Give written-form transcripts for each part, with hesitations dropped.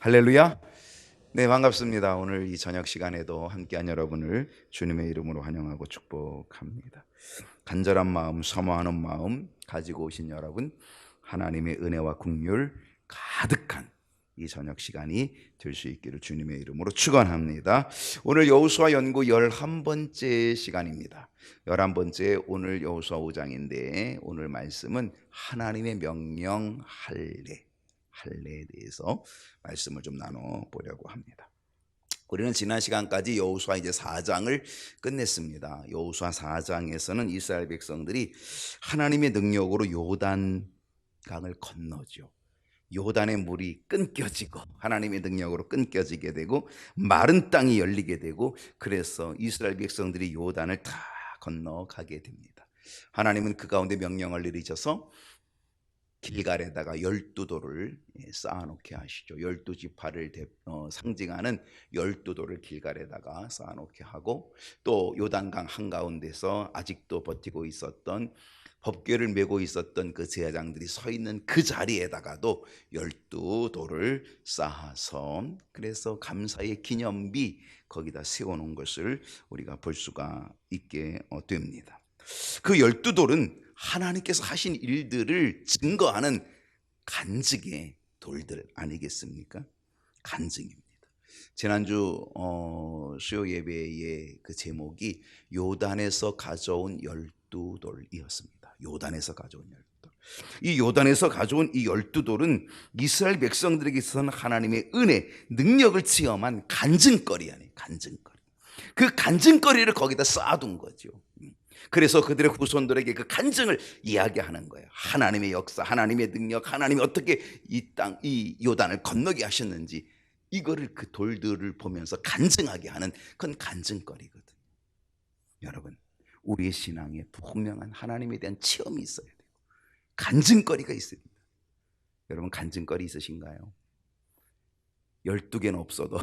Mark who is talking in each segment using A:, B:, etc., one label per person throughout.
A: 할렐루야. 네, 반갑습니다. 오늘 이 저녁 시간에도 함께한 여러분을 주님의 이름으로 환영하고 축복합니다. 간절한 마음, 사모하는 마음 가지고 오신 여러분, 하나님의 은혜와 긍휼 가득한 이 저녁 시간이 될 수 있기를 주님의 이름으로 축원합니다. 오늘 여호수아 연구 11번째 시간입니다. 11번째 오늘 여호수아 5장인데 오늘 말씀은 하나님의 명령 할례에 대해서 말씀을 좀 나눠 보려고 합니다. 우리는 지난 시간까지 여호수아 이제 4장을 끝냈습니다. 여호수아 4장에서는 이스라엘 백성들이 하나님의 능력으로 요단 강을 건너죠. 요단의 물이 끊겨지고 하나님의 능력으로 끊겨지게 되고 마른 땅이 열리게 되고 그래서 이스라엘 백성들이 요단을 다 건너가게 됩니다. 하나님은 그 가운데 명령을 내리셔서 길갈에다가 12돌을 쌓아놓게 하시죠. 12지파를 상징하는 12돌을 길갈에다가 쌓아놓게 하고 또 요단강 한가운데서 아직도 버티고 있었던 법궤를 메고 있었던 그 제사장들이 서 있는 그 자리에다가도 12돌을 쌓아서 그래서 감사의 기념비 거기다 세워놓은 것을 우리가 볼 수가 있게 됩니다. 그 12돌은 하나님께서 하신 일들을 증거하는 간증의 돌들 아니겠습니까? 간증입니다. 지난주 수요 예배의 그 제목이 요단에서 가져온 12돌이었습니다. 요단에서 가져온 12돌. 이 요단에서 가져온 이 12돌은 이스라엘 백성들에게 있어서는 하나님의 은혜, 능력을 체험한 간증거리 아니에요. 간증거리. 그 간증거리를 거기다 쌓아둔 거죠. 그래서 그들의 후손들에게 그 간증을 이야기하는 거예요. 하나님의 역사, 하나님의 능력, 하나님이 어떻게 이 요단을 건너게 하셨는지 이거를 그 돌들을 보면서 간증하게 하는 그건 간증거리거든. 여러분, 우리의 신앙에 분명한 하나님에 대한 체험이 있어야 돼요. 간증거리가 있습니다. 여러분 간증거리 있으신가요? 12개는 없어도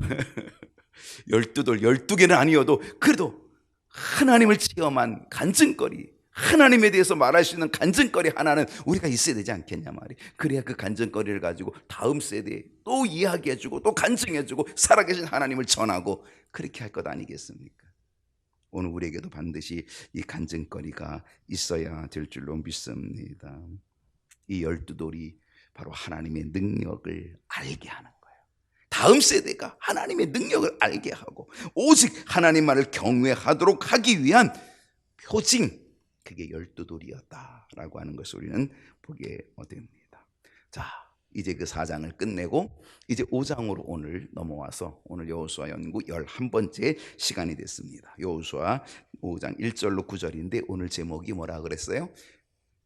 A: 12돌 12개는 아니어도 그래도 하나님을 체험한 간증거리, 하나님에 대해서 말할 수 있는 간증거리 하나는 우리가 있어야 되지 않겠냐 말이에요. 그래야 그 간증거리를 가지고 다음 세대에 또 이야기해주고 또 간증해주고 살아계신 하나님을 전하고 그렇게 할 것 아니겠습니까? 오늘 우리에게도 반드시 이 간증거리가 있어야 될 줄로 믿습니다. 이 12돌이 바로 하나님의 능력을 알게 하는 거예요. 다음 세대가 하나님의 능력을 알게 하고 오직 하나님만을 경외하도록 하기 위한 표징, 그게 12돌이었다라고 하는 것을 우리는 보게 됩니다. 자, 이제 그 4장을 끝내고 이제 5장으로 오늘 넘어와서 오늘 여호수아 연구 11번째 시간이 됐습니다. 여호수아 5장 1절로 9절인데 오늘 제목이 뭐라 그랬어요?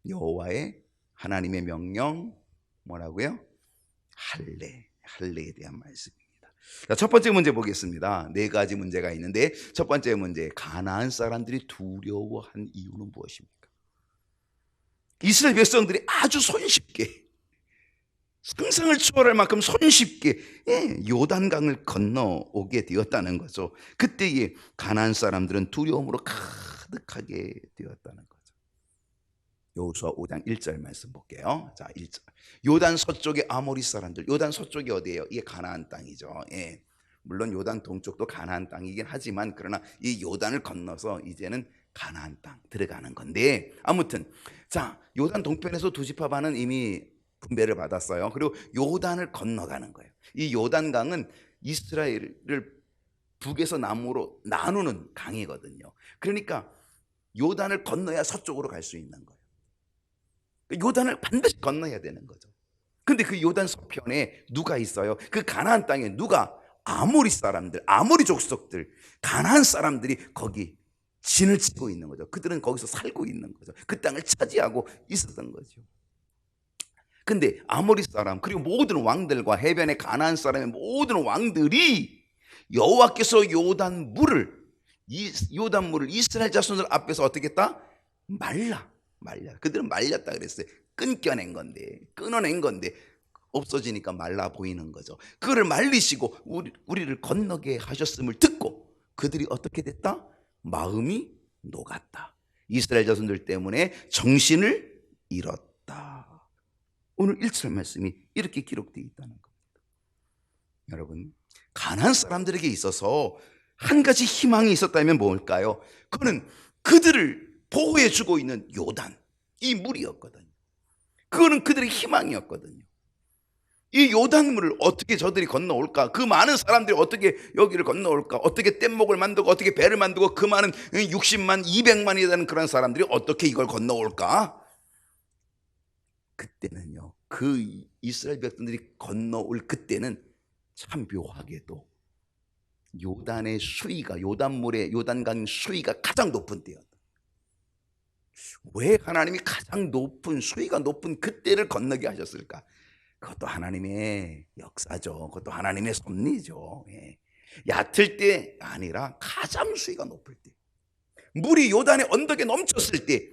A: 여호와의 하나님의 명령 뭐라고요? 할례에 대한 말씀입니다. 자, 첫 번째 문제 보겠습니다. 네 가지 문제가 있는데 첫 번째 문제, 가나안 사람들이 두려워한 이유는 무엇입니까? 이스라엘 백성들이 아주 손쉽게 상상을 초월할 만큼 손쉽게 요단강을 건너오게 되었다는 거죠. 그때에 가나안 사람들은 두려움으로 가득하게 되었다는 거죠. 여호수아 5장 1절 말씀 볼게요. 자, 1절. 요단 서쪽의 아모리 사람들. 요단 서쪽이 어디예요? 이게 가나안 땅이죠. 예. 물론 요단 동쪽도 가나안 땅이긴 하지만 그러나 이 요단을 건너서 이제는 가나안 땅 들어가는 건데 아무튼 자, 요단 동편에서 두 지파반은 이미 분배를 받았어요. 그리고 요단을 건너가는 거예요. 이 요단강은 이스라엘을 북에서 남으로 나누는 강이거든요. 그러니까 요단을 건너야 서쪽으로 갈 수 있는 거예요. 요단을 반드시 건너야 되는 거죠. 근데 그 요단 서편에 누가 있어요? 그 가나안 땅에 누가? 아모리 사람들, 아모리 족속들, 가나안 사람들이 거기 진을 치고 있는 거죠. 그들은 거기서 살고 있는 거죠. 그 땅을 차지하고 있었던 거죠. 근데 아모리 사람 그리고 모든 왕들과 해변의 가나안 사람의 모든 왕들이 여호와께서 요단물을 이스라엘 자손들 앞에서 어떻게 했다? 말라. 그들은 말렸다 그랬어요. 끊어낸 건데 없어지니까 말라 보이는 거죠. 그를 말리시고 우리를 건너게 하셨음을 듣고 그들이 어떻게 됐다? 마음이 녹았다. 이스라엘 자손들 때문에 정신을 잃었다. 오늘 1절 말씀이 이렇게 기록되어 있다는 겁니다. 여러분, 가나안 사람들에게 있어서 한 가지 희망이 있었다면 뭘까요? 그거는 그들을 보호해주고 있는 요단, 이 물이었거든요. 그거는 그들의 희망이었거든요. 이 요단물을 어떻게 저들이 건너올까? 그 많은 사람들이 어떻게 여기를 건너올까? 어떻게 뗏목을 만들고 어떻게 배를 만들고 그 많은 60만, 200만이 되는 그런 사람들이 어떻게 이걸 건너올까? 그때는요, 그 이스라엘 백성들이 건너올 그때는 참 묘하게도 요단의 수위가, 요단물의, 요단강 수위가 가장 높은 때였다. 왜 하나님이 가장 높은, 수위가 높은 그때를 건너게 하셨을까? 그것도 하나님의 역사죠. 그것도 하나님의 섭리죠. 예. 얕을 때 아니라 가장 수위가 높을 때, 물이 요단의 언덕에 넘쳤을 때,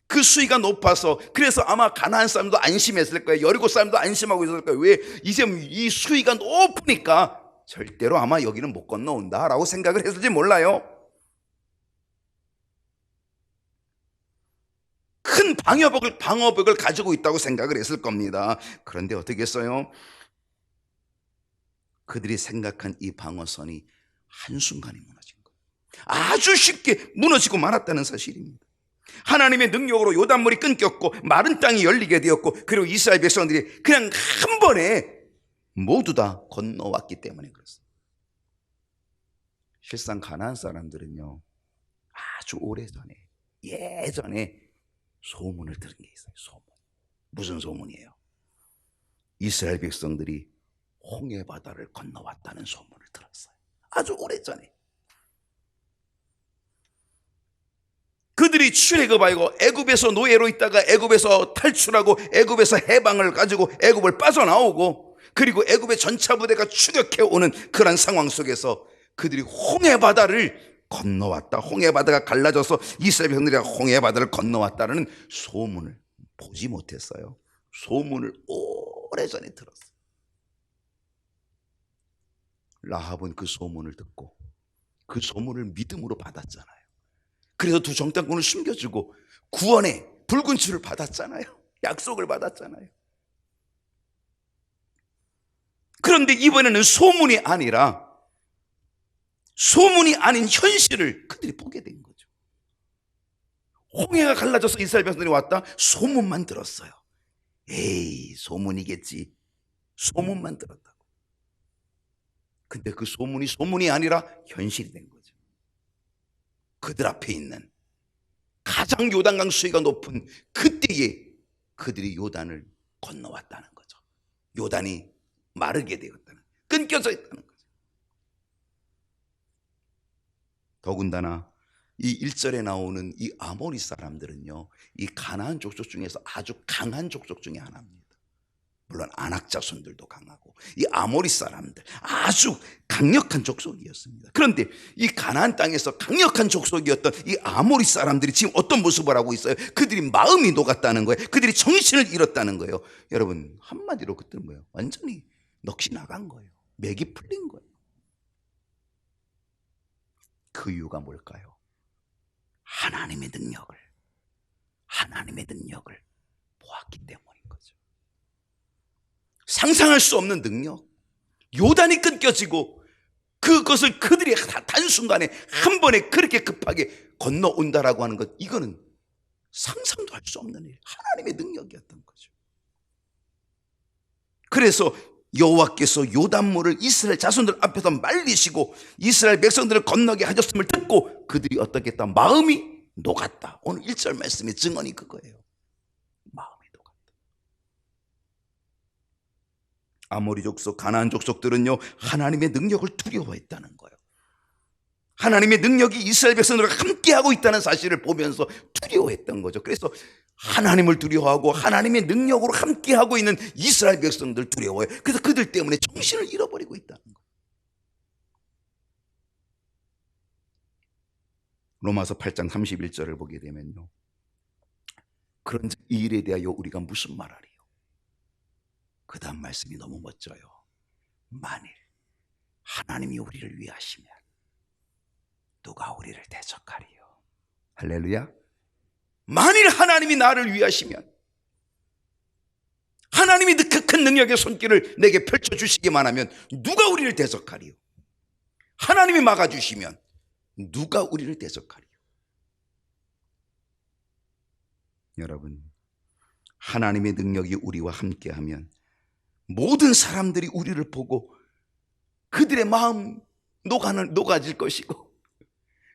A: 그 수위가 높아서, 그래서 아마 가나안 사람도 안심했을 거예요. 여리고 사람도 안심하고 있을 거예요. 왜? 이제 이 수위가 높으니까 절대로 아마 여기는 못 건너온다라고 생각을 했을지 몰라요. 큰 방어벽을 가지고 있다고 생각을 했을 겁니다. 그런데 어떻게 했어요? 그들이 생각한 이 방어선이 한순간에 무너진 거예요. 아주 쉽게 무너지고 말았다는 사실입니다. 하나님의 능력으로 요단물이 끊겼고 마른 땅이 열리게 되었고, 그리고 이스라엘 백성들이 그냥 한 번에 모두 다 건너왔기 때문에 그렇습니다. 실상 가나안 사람들은요, 아주 오래전에, 예전에 소문을 들은 게 있어요. 소문. 무슨 소문이에요? 이스라엘 백성들이 홍해 바다를 건너왔다는 소문을 들었어요. 아주 오래전에. 그들이 출애굽하고 애굽에서 노예로 있다가 애굽에서 탈출하고 애굽에서 해방을 가지고 애굽을 빠져나오고, 그리고 애굽의 전차 부대가 추격해 오는 그런 상황 속에서 그들이 홍해 바다를 건너왔다, 홍해 바다가 갈라져서 이스라엘 백성들이 홍해 바다를 건너왔다는 소문을 보지 못했어요. 소문을 오래전에 들었어요. 라합은 그 소문을 듣고 그 소문을 믿음으로 받았잖아요. 그래서 두 정탐꾼을 숨겨주고 구원의 붉은 줄을 받았잖아요. 약속을 받았잖아요. 그런데 이번에는 소문이 아니라, 소문이 아닌 현실을 그들이 보게 된 거죠. 홍해가 갈라져서 이스라엘 백성들이 왔다? 소문만 들었어요. 에이, 소문이겠지. 소문만 들었다고. 근데 그 소문이 소문이 아니라 현실이 된 거죠. 그들 앞에 있는 가장 요단강 수위가 높은 그때에 그들이 요단을 건너왔다는 거죠. 요단이 마르게 되었다는, 끊겨져 있다는 거죠. 더군다나 이 1절에 나오는 이 아모리 사람들은요, 이 가나안 족속 중에서 아주 강한 족속 중에 하나입니다. 물론 아낙 자손들도 강하고 이 아모리 사람들 아주 강력한 족속이었습니다. 그런데 이 가나안 땅에서 강력한 족속이었던 이 아모리 사람들이 지금 어떤 모습을 하고 있어요? 그들이 마음이 녹았다는 거예요. 그들이 정신을 잃었다는 거예요. 여러분, 한마디로 그들은 뭐예요? 완전히 넋이 나간 거예요. 맥이 풀린 거예요. 그 이유가 뭘까요? 하나님의 능력을 보았기 때문인 거죠. 상상할 수 없는 능력, 요단이 끊겨지고 그것을 그들이 단순간에 한 번에 그렇게 급하게 건너온다라고 하는 것, 이거는 상상도 할 수 없는 일, 하나님의 능력이었던 거죠. 그래서 여호와께서 요단물을 이스라엘 자손들 앞에서 말리시고 이스라엘 백성들을 건너게 하셨음을 듣고 그들이 어떻게 했다? 마음이 녹았다. 오늘 1절 말씀의 증언이 그거예요. 마음이 녹았다. 아모리 족속, 가나안 족속들은요, 하나님의 능력을 두려워했다는 거예요. 하나님의 능력이 이스라엘 백성들과 함께하고 있다는 사실을 보면서 두려워했던 거죠. 그래서 하나님을 두려워하고 하나님의 능력으로 함께하고 있는 이스라엘 백성들 두려워해요. 그래서 그들 때문에 정신을 잃어버리고 있다는 거예요. 로마서 8장 31절을 보게 되면요, 그런즉 이 일에 대하여 우리가 무슨 말하리요? 그 다음 말씀이 너무 멋져요. 만일 하나님이 우리를 위하시면 누가 우리를 대적하리요? 할렐루야. 만일 하나님이 나를 위하시면, 하나님이 큰 능력의 손길을 내게 펼쳐주시기만 하면 누가 우리를 대적하리요? 하나님이 막아주시면 누가 우리를 대적하리요? 여러분, 하나님의 능력이 우리와 함께하면 모든 사람들이 우리를 보고 그들의 마음 녹아질 것이고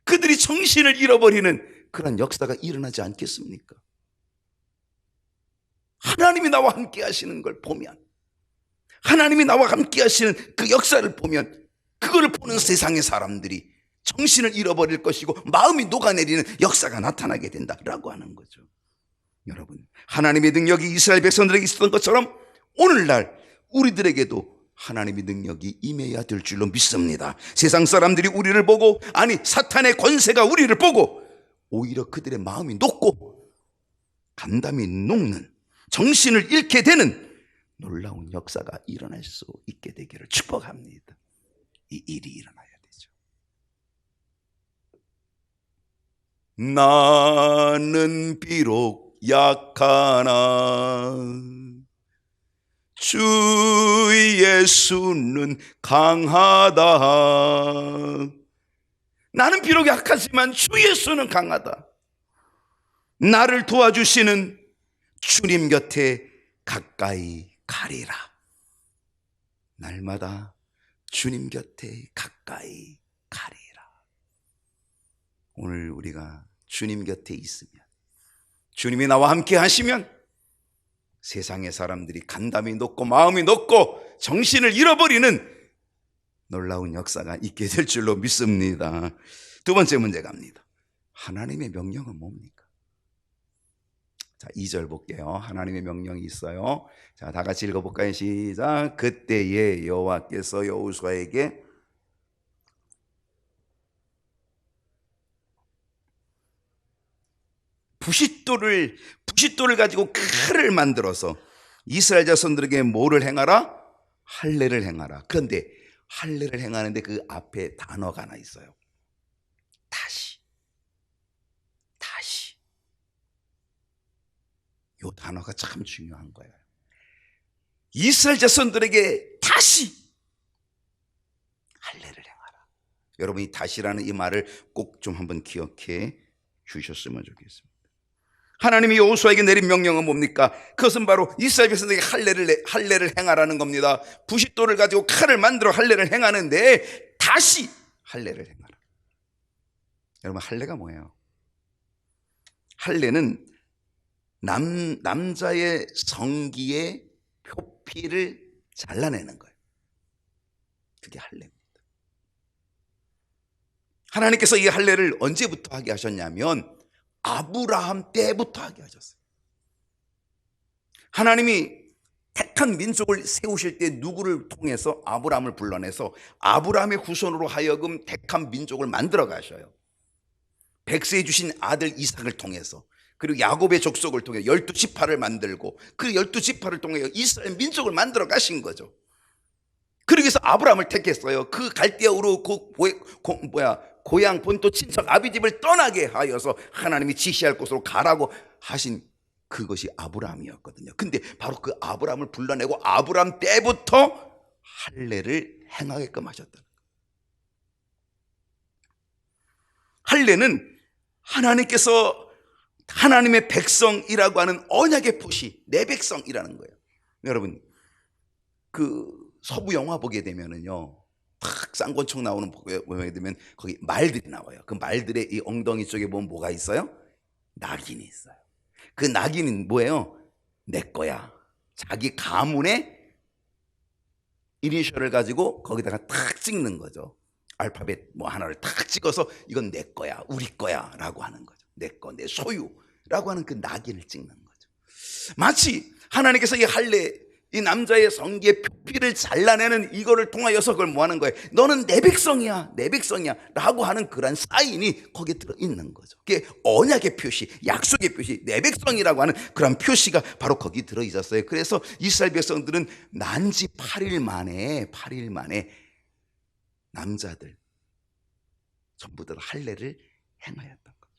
A: 그들이 정신을 잃어버리는 그런 역사가 일어나지 않겠습니까? 하나님이 나와 함께 하시는 걸 보면, 하나님이 나와 함께 하시는 그 역사를 보면 그걸 보는 세상의 사람들이 정신을 잃어버릴 것이고 마음이 녹아내리는 역사가 나타나게 된다라고 하는 거죠. 여러분, 하나님의 능력이 이스라엘 백성들에게 있었던 것처럼 오늘날 우리들에게도 하나님의 능력이 임해야 될 줄로 믿습니다. 세상 사람들이 우리를 보고, 아니 사탄의 권세가 우리를 보고 오히려 그들의 마음이 녹고 간담이 녹는, 정신을 잃게 되는 놀라운 역사가 일어날 수 있게 되기를 축복합니다. 이 일이 일어나야 되죠. 나는 비록 약하나 주 예수는 강하다. 나는 비록 약하지만 주 예수는 강하다. 나를 도와주시는 주님 곁에 가까이 가리라. 날마다 주님 곁에 가까이 가리라. 오늘 우리가 주님 곁에 있으면, 주님이 나와 함께 하시면 세상의 사람들이 간담이 높고 마음이 높고 정신을 잃어버리는 놀라운 역사가 있게 될 줄로 믿습니다. 두 번째 문제 갑니다. 하나님의 명령은 뭡니까? 자, 2절 볼게요. 하나님의 명령이 있어요. 자, 다 같이 읽어볼까요? 시작. 그때에 여호와께서 여호수아에게 부싯돌을 가지고 칼을 만들어서 이스라엘 자손들에게 뭐를 행하라? 할례를 행하라. 그런데 할례를 행하는데 그 앞에 단어가 하나 있어요. 다시. 이 단어가 참 중요한 거예요. 이스라엘 자손들에게 다시 할례를 행하라. 여러분이 다시라는 이 말을 꼭 좀 한번 기억해 주셨으면 좋겠습니다. 하나님이 여호수아에게 내린 명령은 뭡니까? 그것은 바로 이스라엘 백성에게 할례를 행하라는 겁니다. 부싯돌을 가지고 칼을 만들어 할례를 행하는데 다시 할례를 행하라. 여러분, 할례가 뭐예요? 할례는 남자의 성기의 표피를 잘라내는 거예요. 그게 할례입니다. 하나님께서 이 할례를 언제부터 하게 하셨냐면 아브라함 때부터 하게 하셨어요. 하나님이 택한 민족을 세우실 때 누구를 통해서? 아브라함을 불러내서 아브라함의 후손으로 하여금 택한 민족을 만들어 가셔요. 백세해 주신 아들 이삭을 통해서, 그리고 야곱의 족속을 통해 12지파를 만들고 그 12지파를 통해 이스라엘 민족을 만들어 가신 거죠. 그러기 위해서 아브라함을 택했어요. 그 갈대아 우르 고향 본토 친척 아비집을 떠나게 하여서 하나님이 지시할 곳으로 가라고 하신 그것이 아브라함이었거든요. 근데 바로 그 아브라함을 불러내고 아브라함 때부터 할례를 행하게끔 하셨다. 할례는 하나님께서 하나님의 백성이라고 하는 언약의 표시, 내 백성이라는 거예요. 여러분, 그 서부 영화 보게 되면은요, 탁 쌍권총 나오는 보게 되면 거기 말들이 나와요. 그 말들의 이 엉덩이 쪽에 보면 뭐가 있어요? 낙인이 있어요. 그 낙인은 뭐예요? 내 거야. 자기 가문의 이니셜을 가지고 거기다가 탁 찍는 거죠. 알파벳 뭐 하나를 탁 찍어서 이건 내 거야, 우리 거야 라고 하는 거죠. 내 거, 내 소유라고 하는 그 낙인을 찍는 거죠. 마치 하나님께서 이 할례, 이 남자의 성기의 표피를 잘라내는 이거를 통하여서 그걸 뭐 하는 거예요? 너는 내 백성이야, 내 백성이야 라고 하는 그런 사인이 거기에 들어있는 거죠. 그게 언약의 표시, 약속의 표시, 내 백성이라고 하는 그런 표시가 바로 거기 들어있었어요. 그래서 이스라엘 백성들은 난지 8일 만에 남자들 전부 다 할례를 행하였던 거죠.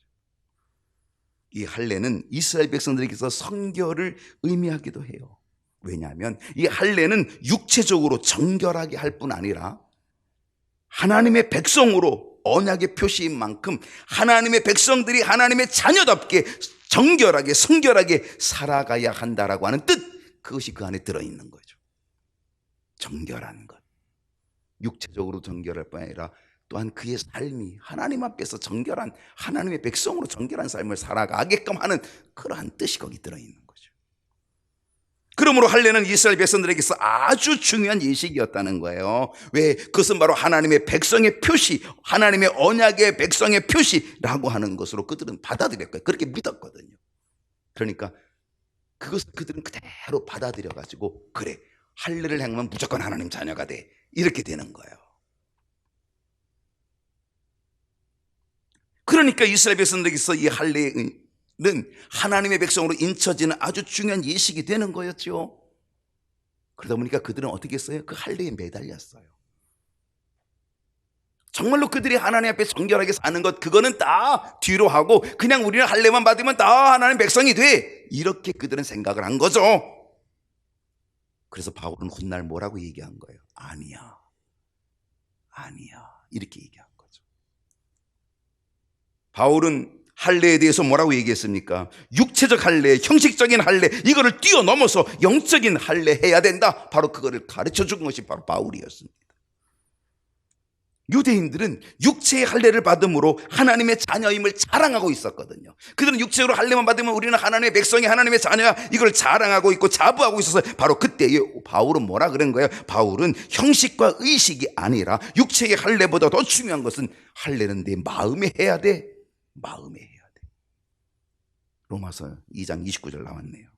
A: 이 할례는 이스라엘 백성들에게서 성결을 의미하기도 해요. 왜냐하면 이 할례는 육체적으로 정결하게 할 뿐 아니라 하나님의 백성으로 언약의 표시인 만큼 하나님의 백성들이 하나님의 자녀답게 정결하게 성결하게 살아가야 한다라고 하는 뜻, 그것이 그 안에 들어있는 거죠. 정결한 것, 육체적으로 정결할 뿐 아니라 또한 그의 삶이 하나님 앞에서 정결한 하나님의 백성으로 정결한 삶을 살아가게끔 하는 그러한 뜻이 거기 들어있는 거죠. 그러므로 할례는 이스라엘 백성들에게서 아주 중요한 예식이었다는 거예요. 왜? 그것은 바로 하나님의 백성의 표시, 하나님의 언약의 백성의 표시라고 하는 것으로 그들은 받아들였고요. 그렇게 믿었거든요. 그러니까 그것을 그들은 그대로 받아들여가지고 그래, 할례를 행하면 무조건 하나님 자녀가 돼, 이렇게 되는 거예요. 그러니까 이스라엘 백성들에게서 이 할례는 하나님의 백성으로 인쳐지는 아주 중요한 예식이 되는 거였죠. 그러다 보니까 그들은 어떻게 했어요? 그 할례에 매달렸어요. 정말로 그들이 하나님 앞에 정결하게 사는 것, 그거는 다 뒤로 하고 그냥 우리는 할례만 받으면 다 하나님 백성이 돼, 이렇게 그들은 생각을 한 거죠. 그래서 바울은 훗날 뭐라고 얘기한 거예요? 아니야, 아니야, 이렇게 얘기한 거죠. 바울은 할례에 대해서 뭐라고 얘기했습니까? 육체적 할례, 형식적인 할례, 이거를 뛰어넘어서 영적인 할례 해야 된다, 바로 그거를 가르쳐 준 것이 바로 바울이었습니다. 유대인들은 육체의 할례를 받음으로 하나님의 자녀임을 자랑하고 있었거든요. 그들은 육체로 할례만 받으면 우리는 하나님의 백성이 하나님의 자녀야, 이걸 자랑하고 있고 자부하고 있어서 바로 그때에 바울은 뭐라 그런 거예요? 바울은 형식과 의식이 아니라 육체의 할례보다 더 중요한 것은 할례는 내 마음에 해야 돼, 마음에 해야 돼. 로마서 2장 29절 나왔네요.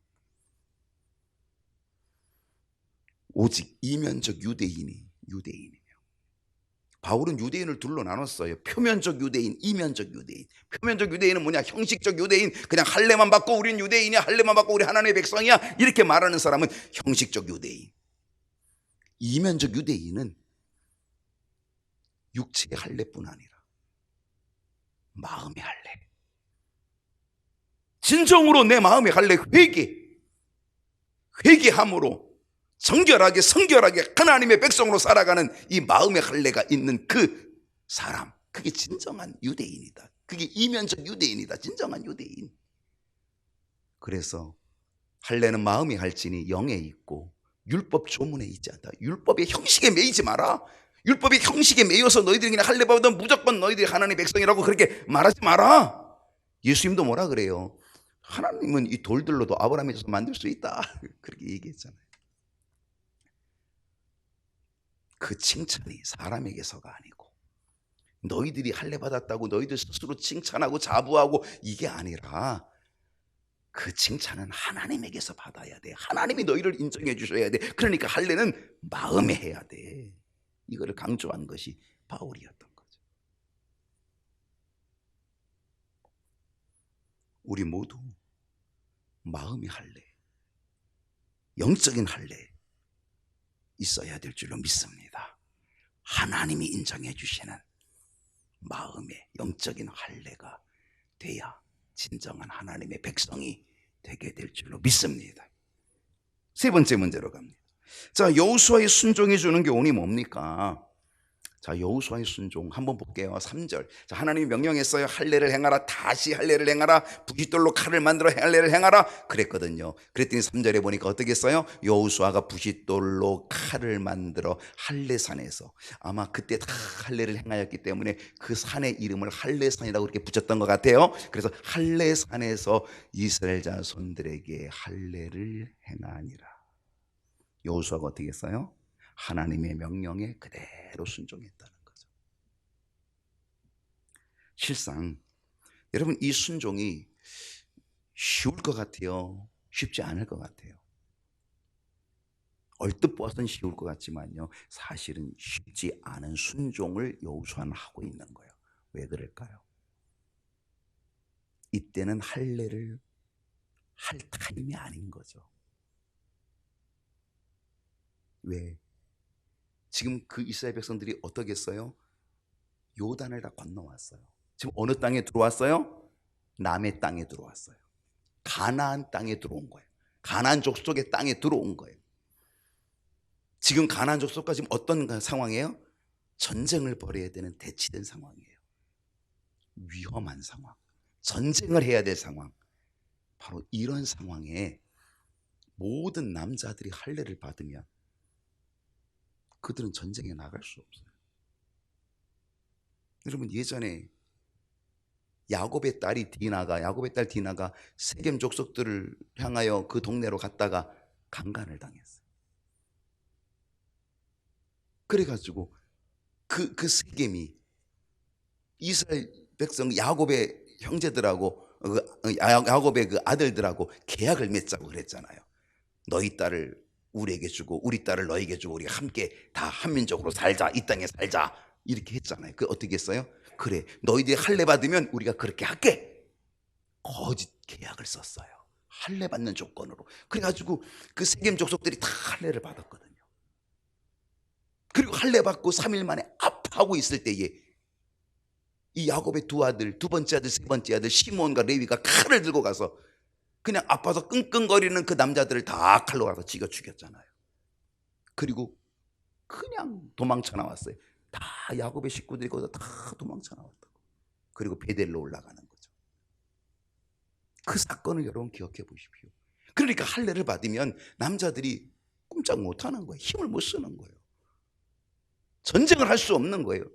A: 오직 이면적 유대인이에요. 바울은 유대인을 둘로 나눴어요. 표면적 유대인, 이면적 유대인. 표면적 유대인은 뭐냐? 형식적 유대인, 그냥 할례만 받고 우리는 유대인이야, 할례만 받고 우리 하나님의 백성이야, 이렇게 말하는 사람은 형식적 유대인. 이면적 유대인은 육체의 할례뿐 아니라 마음의 할례, 진정으로 내 마음의 할례, 회개함으로 정결하게 성결하게 하나님의 백성으로 살아가는 이 마음의 할례가 있는 그 사람, 그게 진정한 유대인이다. 그게 이면적 유대인이다, 진정한 유대인. 그래서 할례는 마음이 할지니 영에 있고 율법 조문에 있지 않다. 율법의 형식에 매이지 마라. 율법의 형식에 매여서 너희들이 그냥 할례 받으면 무조건 너희들이 하나님의 백성이라고 그렇게 말하지 마라. 예수님도 뭐라 그래요? 하나님은 이 돌들로도 아브라함의 젖을 만들 수 있다, 그렇게 얘기했잖아요. 그 칭찬이 사람에게서가 아니고 너희들이 할례 받았다고 너희들 스스로 칭찬하고 자부하고 이게 아니라 그 칭찬은 하나님에게서 받아야 돼. 하나님이 너희를 인정해 주셔야 돼. 그러니까 할례는 마음에 해야 돼. 이거를 강조한 것이 바울이었던 거죠. 우리 모두 마음의 할례, 영적인 할례 있어야 될 줄로 믿습니다. 하나님이 인정해 주시는 마음의 영적인 할례가 돼야 진정한 하나님의 백성이 되게 될 줄로 믿습니다. 세 번째 문제로 갑니다. 자, 여호수아의 순종이 주는 교훈이 뭡니까? 자, 여호수아의 순종 한번 볼게요. 3절. 자, 하나님이 명령했어요. 할례를 행하라. 다시 할례를 행하라. 부싯돌로 칼을 만들어 할례를 행하라 그랬거든요. 그랬더니 3절에 보니까 어떻게 했어요? 여호수아가 부싯돌로 칼을 만들어 할례산에서, 아마 그때 다 할례를 행하였기 때문에 그 산의 이름을 할례산이라고 이렇게 붙였던 것 같아요. 그래서 할례산에서 이스라엘 자손들에게 할례를 행하니라. 여호수아가 어떻게 했어요? 하나님의 명령에 그대로 순종했다는 거죠. 실상 여러분, 이 순종이 쉬울 것 같아요? 쉽지 않을 것 같아요? 얼뜻 보아서는 쉬울 것 같지만요, 사실은 쉽지 않은 순종을 여호수아는 하고 있는 거예요. 왜 그럴까요? 이때는 할례를 할 타임이 아닌 거죠. 왜? 지금 그 이스라엘 백성들이 어떻게 했어요? 요단을 다 건너왔어요. 지금 어느 땅에 들어왔어요? 남의 땅에 들어왔어요. 가나안 땅에 들어온 거예요. 가나안 족속의 땅에 들어온 거예요. 지금 가나안 족속과 지금 어떤 상황이에요? 전쟁을 벌여야 되는 대치된 상황이에요. 위험한 상황, 전쟁을 해야 될 상황. 바로 이런 상황에 모든 남자들이 할례를 받으면 그들은 전쟁에 나갈 수 없어요. 여러분, 예전에 야곱의 딸 디나가 세겜 족속들을 향하여 그 동네로 갔다가 강간을 당했어요. 그래가지고 그 세겜이 이스라엘 백성 야곱의 형제들하고 야곱의 그 아들들하고 계약을 맺자고 그랬잖아요. 너희 딸을 우리에게 주고 우리 딸을 너에게 주고 우리가 함께 다 한민족으로 살자, 이 땅에 살자, 이렇게 했잖아요. 그 어떻게 했어요? 그래, 너희들이 할례 받으면 우리가 그렇게 할게. 거짓 계약을 썼어요. 할례 받는 조건으로. 그래가지고 그 세겜 족속들이 다 할례를 받았거든요. 그리고 할례 받고 3일 만에 아파하고 있을 때에 이 야곱의 두 아들, 두 번째 아들, 세 번째 아들 시몬과 레위가 칼을 들고 가서 그냥 아파서 끙끙거리는 그 남자들을 다 칼로 가서 찍어 죽였잖아요. 그리고 그냥 도망쳐 나왔어요. 다 야곱의 식구들이 거기서 다 도망쳐 나왔다고. 그리고 베델로 올라가는 거죠. 그 사건을 여러분 기억해 보십시오. 그러니까 할례를 받으면 남자들이 꼼짝 못하는 거예요. 힘을 못 쓰는 거예요. 전쟁을 할 수 없는 거예요.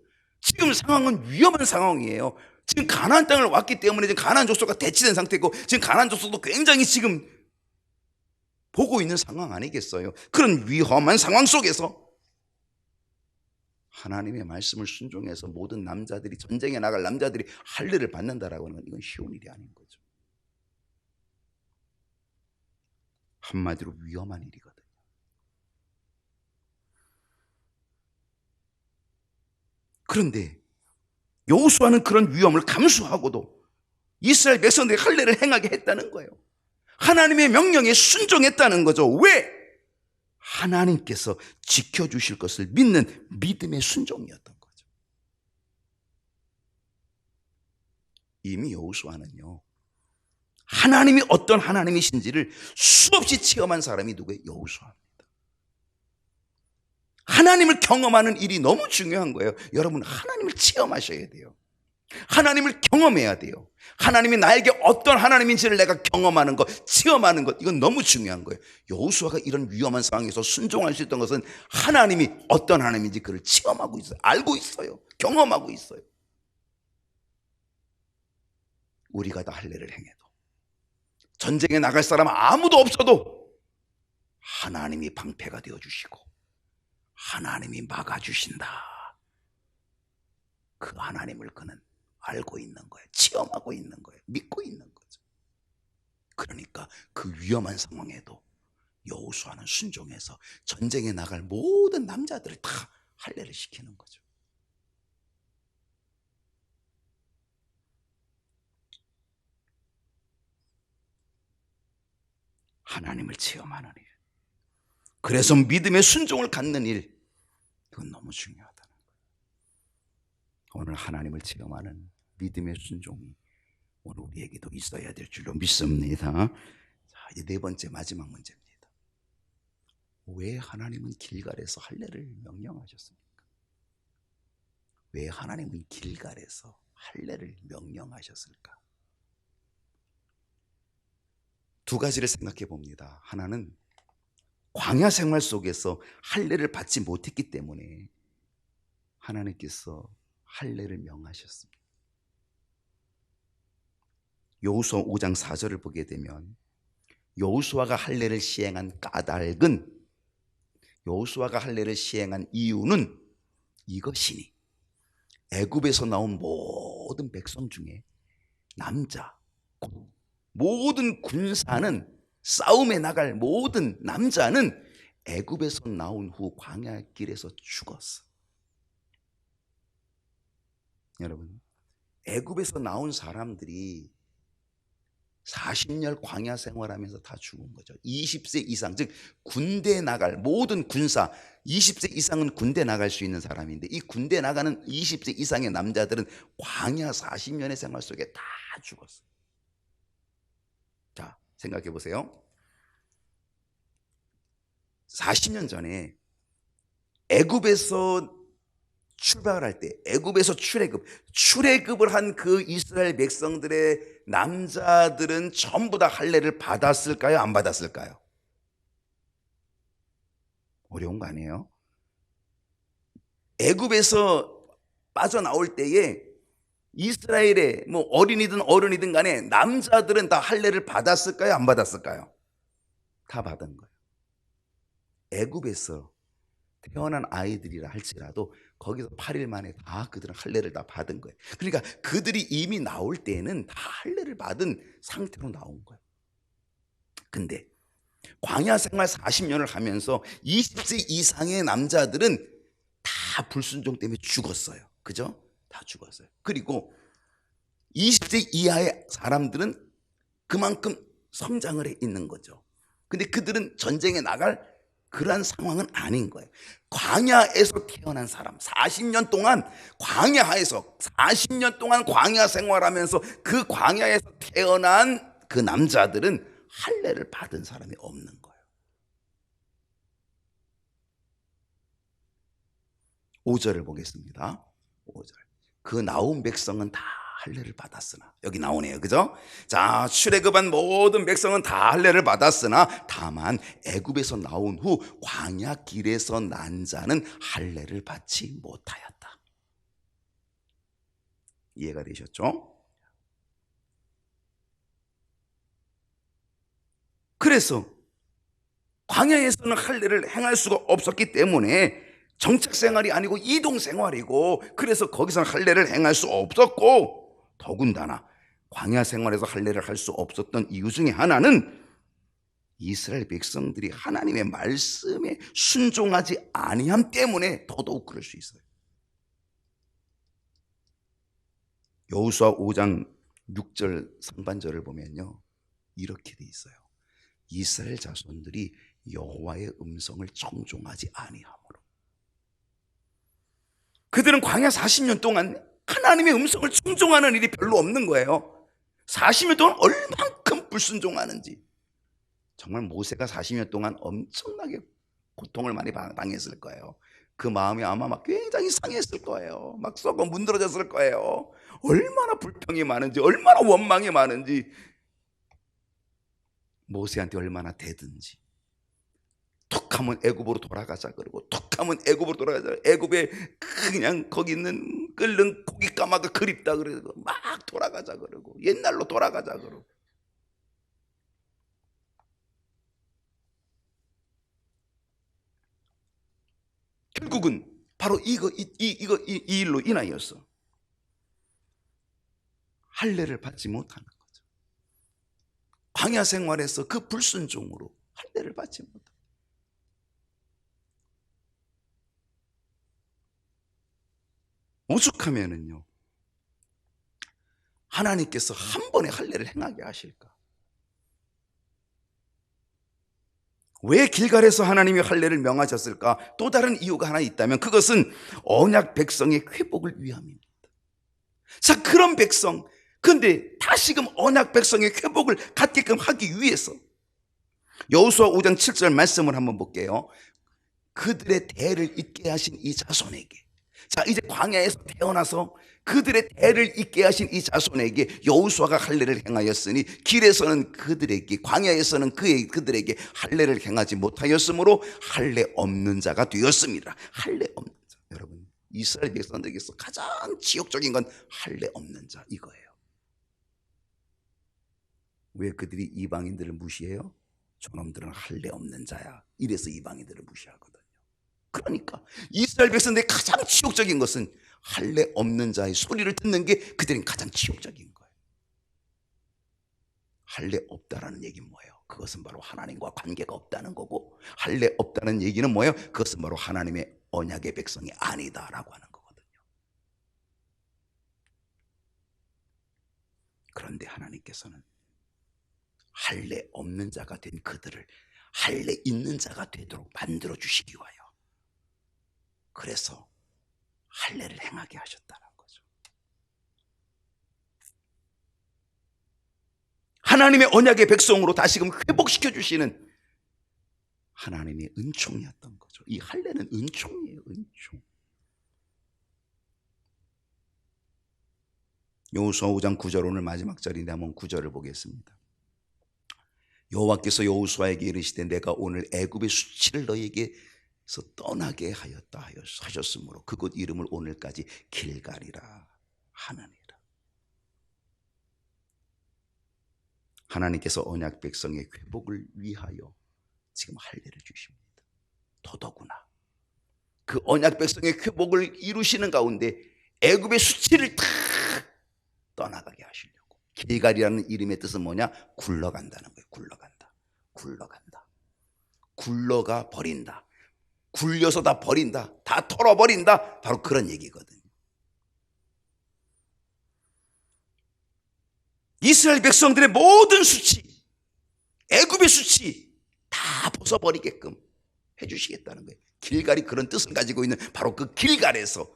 A: 지금 상황은 위험한 상황이에요. 지금 가나안 땅을 왔기 때문에 지금 가나안 족속과 대치된 상태고 지금 가나안 족속도 굉장히 지금 보고 있는 상황 아니겠어요? 그런 위험한 상황 속에서 하나님의 말씀을 순종해서 모든 남자들이, 전쟁에 나갈 남자들이 할례를 받는다라고 하는 건 이건 쉬운 일이 아닌 거죠. 한마디로 위험한 일이거든요. 그런데 여호수아는 그런 위험을 감수하고도 이스라엘 백성들이 할례를 행하게 했다는 거예요. 하나님의 명령에 순종했다는 거죠. 왜? 하나님께서 지켜주실 것을 믿는 믿음의 순종이었던 거죠. 이미 여호수아는요, 하나님이 어떤 하나님이신지를 수없이 체험한 사람이 누구예요? 여호수아입니다. 하나님을 경험하는 일이 너무 중요한 거예요. 여러분, 하나님을 체험하셔야 돼요. 하나님을 경험해야 돼요. 하나님이 나에게 어떤 하나님인지를 내가 경험하는 것, 체험하는 것, 이건 너무 중요한 거예요. 여호수아가 이런 위험한 상황에서 순종할 수 있던 것은 하나님이 어떤 하나님인지 그를 체험하고 있어요. 알고 있어요. 경험하고 있어요. 우리가 다 할례를 행해도, 전쟁에 나갈 사람 아무도 없어도 하나님이 방패가 되어주시고 하나님이 막아주신다. 그 하나님을 그는 알고 있는 거예요. 체험하고 있는 거예요. 믿고 있는 거죠. 그러니까 그 위험한 상황에도 여호수아는 순종해서 전쟁에 나갈 모든 남자들을 다 할례를 시키는 거죠. 하나님을 체험하는 일, 그래서 믿음의 순종을 갖는 일, 그건 너무 중요하다는 거예요. 오늘 하나님을 체험하는 믿음의 순종이 오늘 우리에게도 있어야 될 줄로 믿습니다. 자, 이제 네 번째 마지막 문제입니다. 왜 하나님은 길갈에서 할례를 명령하셨습니까? 왜 하나님은 길갈에서 할례를 명령하셨을까? 두 가지를 생각해 봅니다. 하나는 광야 생활 속에서 할례를 받지 못했기 때문에 하나님께서 할례를 명하셨습니다. 여호수아 5장 4절을 보게 되면 여호수아가 할례를 시행한 까닭은, 여호수아가 할례를 시행한 이유는 이것이니 애굽에서 나온 모든 백성 중에 남자, 모든 군사는, 싸움에 나갈 모든 남자는 애굽에서 나온 후 광야 길에서 죽었어. 여러분, 애굽에서 나온 사람들이 40년 광야 생활하면서 다 죽은 거죠. 20세 이상, 즉 군대 나갈 모든 군사, 20세 이상은 군대 나갈 수 있는 사람인데 이 군대 나가는 20세 이상의 남자들은 광야 40년의 생활 속에 다 죽었어요. 자, 생각해 보세요. 40년 전에 애굽에서 출발할 때, 애굽에서 출애굽을 한 그 이스라엘 백성들의 남자들은 전부 다 할례를 받았을까요? 안 받았을까요? 어려운 거 아니에요? 애굽에서 빠져나올 때에 이스라엘의 뭐 어린이든 어른이든 간에 남자들은 다 할례를 받았을까요? 안 받았을까요? 다 받은 거예요. 애굽에서 태어난 아이들이라 할지라도 거기서 8일 만에 다 그들은 할례를 다 받은 거예요. 그러니까 그들이 이미 나올 때에는 다 할례를 받은 상태로 나온 거예요. 근데 광야 생활 40년을 하면서 20세 이상의 남자들은 다 불순종 때문에 죽었어요. 그죠? 다 죽었어요. 그리고 20세 이하의 사람들은 그만큼 성장을 해 있는 거죠. 근데 그들은 전쟁에 나갈 그러한 상황은 아닌 거예요. 광야에서 태어난 사람, 40년 동안 광야에서 40년 동안 광야 생활하면서 그 광야에서 태어난 그 남자들은 할례를 받은 사람이 없는 거예요. 5절을 보겠습니다. 5절. 그 나온 백성은 다 할례를 받았으나, 여기 나오네요. 그죠? 자, 출애굽한 모든 백성은 다 할례를 받았으나 다만 애굽에서 나온 후 광야 길에서 난 자는 할례를 받지 못하였다. 이해가 되셨죠? 그래서 광야에서는 할례를 행할 수가 없었기 때문에 정착 생활이 아니고 이동 생활이고, 그래서 거기서는 할례를 행할 수 없었고, 더군다나 광야 생활에서 할례를 할 수 없었던 이유 중에 하나는 이스라엘 백성들이 하나님의 말씀에 순종하지 아니함 때문에 더더욱 그럴 수 있어요. 여호수아 5장 6절 상반절을 보면요, 이렇게 돼 있어요. 이스라엘 자손들이 여호와의 음성을 청종하지 아니함으로. 그들은 광야 40년 동안 하나님의 음성을 청종하는 일이 별로 없는 거예요. 40년 동안 얼만큼 불순종하는지. 정말 모세가 40년 동안 엄청나게 고통을 많이 당했을 거예요. 그 마음이 아마 막 굉장히 상했을 거예요. 막 썩어 문드러졌을 거예요. 얼마나 불평이 많은지, 얼마나 원망이 많은지, 모세한테 얼마나 대든지. 툭하면 애굽으로 돌아가자 그러고, 툭하면 애굽으로 돌아가자, 애굽에 그냥 거기 있는 끓는 고기 까마가 그립다 그러고 막 돌아가자 그러고, 옛날로 돌아가자 그러고. 결국은 바로 이 일로 인하여서 할례를 받지 못하는 거죠. 광야 생활에서 그 불순종으로 할례를 받지 못하는. 오죽하면은요, 하나님께서 한 번에 할례를 행하게 하실까? 왜 길갈에서 하나님이 할례를 명하셨을까? 또 다른 이유가 하나 있다면 그것은 언약 백성의 회복을 위함입니다. 자, 그런 백성, 근데 다시금 언약 백성의 회복을 갖게끔 하기 위해서 여호수아 5장 7절 말씀을 한번 볼게요. 그들의 대를 잇게 하신 이 자손에게, 자, 이제 광야에서 태어나서 그들의 대를 잇게 하신 이 자손에게 여호수아가 할례를 행하였으니 길에서는 그들에게, 광야에서는 그들에게 할례를 행하지 못하였으므로 할례 없는 자가 되었습니다. 할례 없는 자. 여러분, 이스라엘 백성들에게서 가장 지역적인 건 할례 없는 자, 이거예요. 왜 그들이 이방인들을 무시해요? 저놈들은 할례 없는 자야, 이래서 이방인들을 무시하거든요. 그러니까 이스라엘 백성들의 가장 치욕적인 것은 할례 없는 자의 소리를 듣는 게 그들은 가장 치욕적인 거예요. 할례 없다라는 얘기는 뭐예요? 그것은 바로 하나님과 관계가 없다는 거고, 할례 없다는 얘기는 뭐예요? 그것은 바로 하나님의 언약의 백성이 아니다라고 하는 거거든요. 그런데 하나님께서는 할례 없는 자가 된 그들을 할례 있는 자가 되도록 만들어 주시기 위하여, 그래서 할례를 행하게 하셨다는 거죠. 하나님의 언약의 백성으로 다시금 회복시켜 주시는 하나님의 은총이었던 거죠. 이 할례는 은총이에요. 은총. 여호수아 5장 9절, 오늘 마지막 절인데 한번 9절을 보겠습니다. 여호와께서 여호수아에게 이르시되 내가 오늘 애굽의 수치를 너에게서 떠나게 하였다 하셨으므로 그곳 이름을 오늘까지 길갈이라 하느니라. 하나님께서 언약 백성의 회복을 위하여 지금 할례를 주십니다. 더더구나 그 언약 백성의 회복을 이루시는 가운데 애굽의 수치를 다 떠나가게 하시려고. 길갈이라는 이름의 뜻은 뭐냐? 굴러간다는 거예요. 굴러간다. 굴러간다. 굴러가 버린다. 굴려서 다 버린다. 다 털어버린다. 바로 그런 얘기거든요. 이스라엘 백성들의 모든 수치, 애굽의 수치 다 벗어버리게끔 해주시겠다는 거예요. 길갈이 그런 뜻을 가지고 있는 바로 그 길갈에서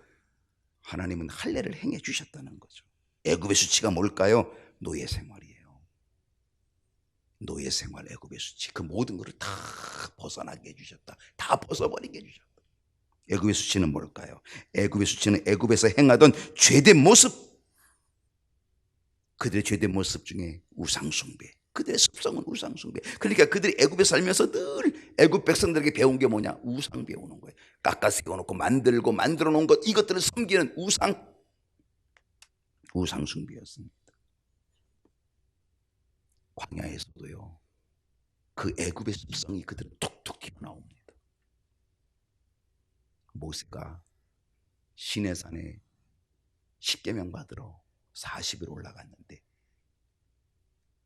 A: 하나님은 할례를 행해 주셨다는 거죠. 애굽의 수치가 뭘까요? 노예 생활이에요. 노예 생활, 애굽의 수치, 그 모든 것을 다 벗어나게 해주셨다. 다 벗어버리게 해주셨다. 애굽의 수치는 뭘까요? 애굽의 수치는 애굽에서 행하던 죄된 모습, 그들의 죄된 모습 중에 우상숭배, 그들의 습성은 우상숭배. 그러니까 그들이 애굽에 살면서 늘 애굽 백성들에게 배운 게 뭐냐? 우상 배우는 거예요. 깎아 세워놓고 만들고 만들어 놓은 것, 이것들을 섬기는 우상숭배였습니다. 광야에서도요, 그 애굽의 습성이 그들은 툭툭 튀어나옵니다. 모세가 시내산에 십계명 받으러 40일 올라갔는데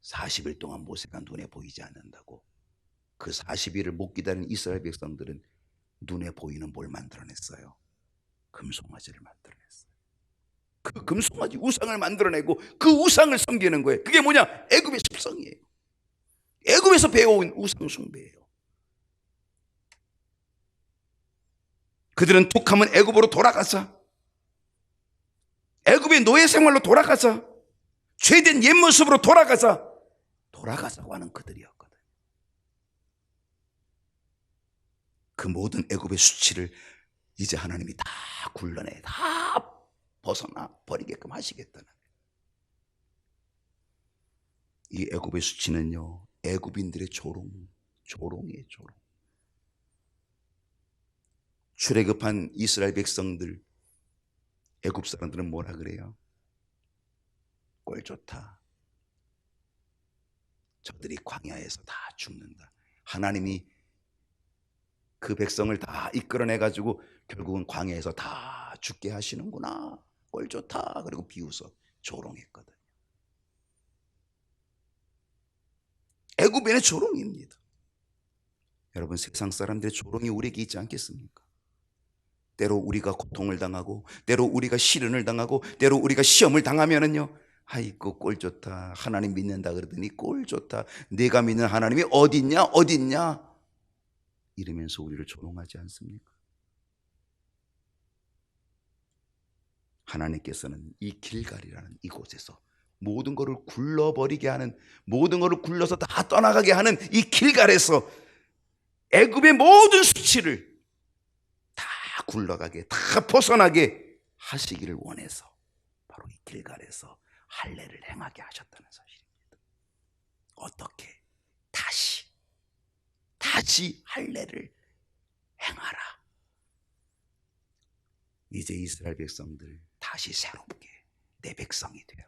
A: 40일 동안 모세가 눈에 보이지 않는다고 그 40일을 못 기다리는 이스라엘 백성들은 눈에 보이는 뭘 만들어냈어요? 금송아지를 만들어냈어요. 그 금송아지 우상을 만들어내고 그 우상을 섬기는 거예요. 그게 뭐냐? 애굽의 습성이에요. 애굽에서 배워온 우상 숭배예요. 그들은 툭하면 애굽으로 돌아가서 애굽의 노예 생활로 돌아가서 죄된 옛 모습으로 돌아가자고 하는 그들이었거든요. 그 모든 애굽의 수치를 이제 하나님이 다 굴러내, 다 벗어나 버리게끔 하시겠다는. 이 애굽의 수치는요, 애굽인들의 조롱이에요. 조롱. 출애굽한 이스라엘 백성들, 애굽 사람들은 뭐라 그래요? 꼴 좋다. 저들이 광야에서 다 죽는다. 하나님이 그 백성을 다 이끌어내가지고 결국은 광야에서 다 죽게 하시는구나. 꼴 좋다. 그리고 비웃어 조롱했거든요. 애굽인의 조롱입니다. 여러분, 세상 사람들의 조롱이 우리에게 있지 않겠습니까? 때로 우리가 고통을 당하고, 때로 우리가 시련을 당하고, 때로 우리가 시험을 당하면은요, 아이고 꼴 좋다. 하나님 믿는다 그러더니 꼴 좋다. 내가 믿는 하나님이 어딨냐 이러면서 우리를 조롱하지 않습니까? 하나님께서는 이 길갈이라는 이곳에서 모든 것을 굴러버리게 하는, 모든 것을 굴러서 다 떠나가게 하는 이 길갈에서 애굽의 모든 수치를 다 굴러가게, 다 벗어나게 하시기를 원해서 바로 이 길갈에서 할례를 행하게 하셨다는 사실입니다. 어떻게? 다시 할례를 행하라. 이제 이스라엘 백성들 다시 새롭게 내 백성이 돼요.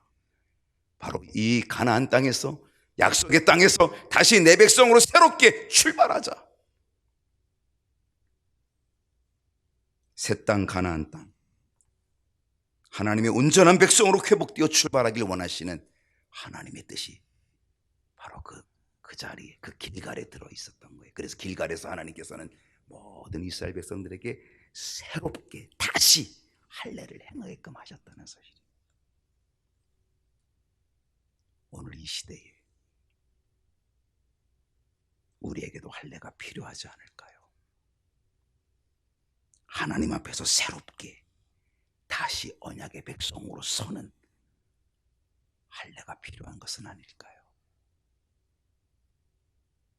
A: 바로 이 가나안 땅에서, 약속의 땅에서 다시 내 백성으로 새롭게 출발하자. 새 땅, 가나안 땅, 하나님의 온전한 백성으로 회복되어 출발하길 원하시는 하나님의 뜻이 바로 그 자리에, 그 길갈에 들어있었던 거예요. 그래서 길갈에서 하나님께서는 모든 이스라엘 백성들에게 새롭게 다시 할례를 행하게끔 하셨다는 사실입니다. 오늘 이 시대에 우리에게도 할례가 필요하지 않을까요? 하나님 앞에서 새롭게 다시 언약의 백성으로 서는 할례가 필요한 것은 아닐까요?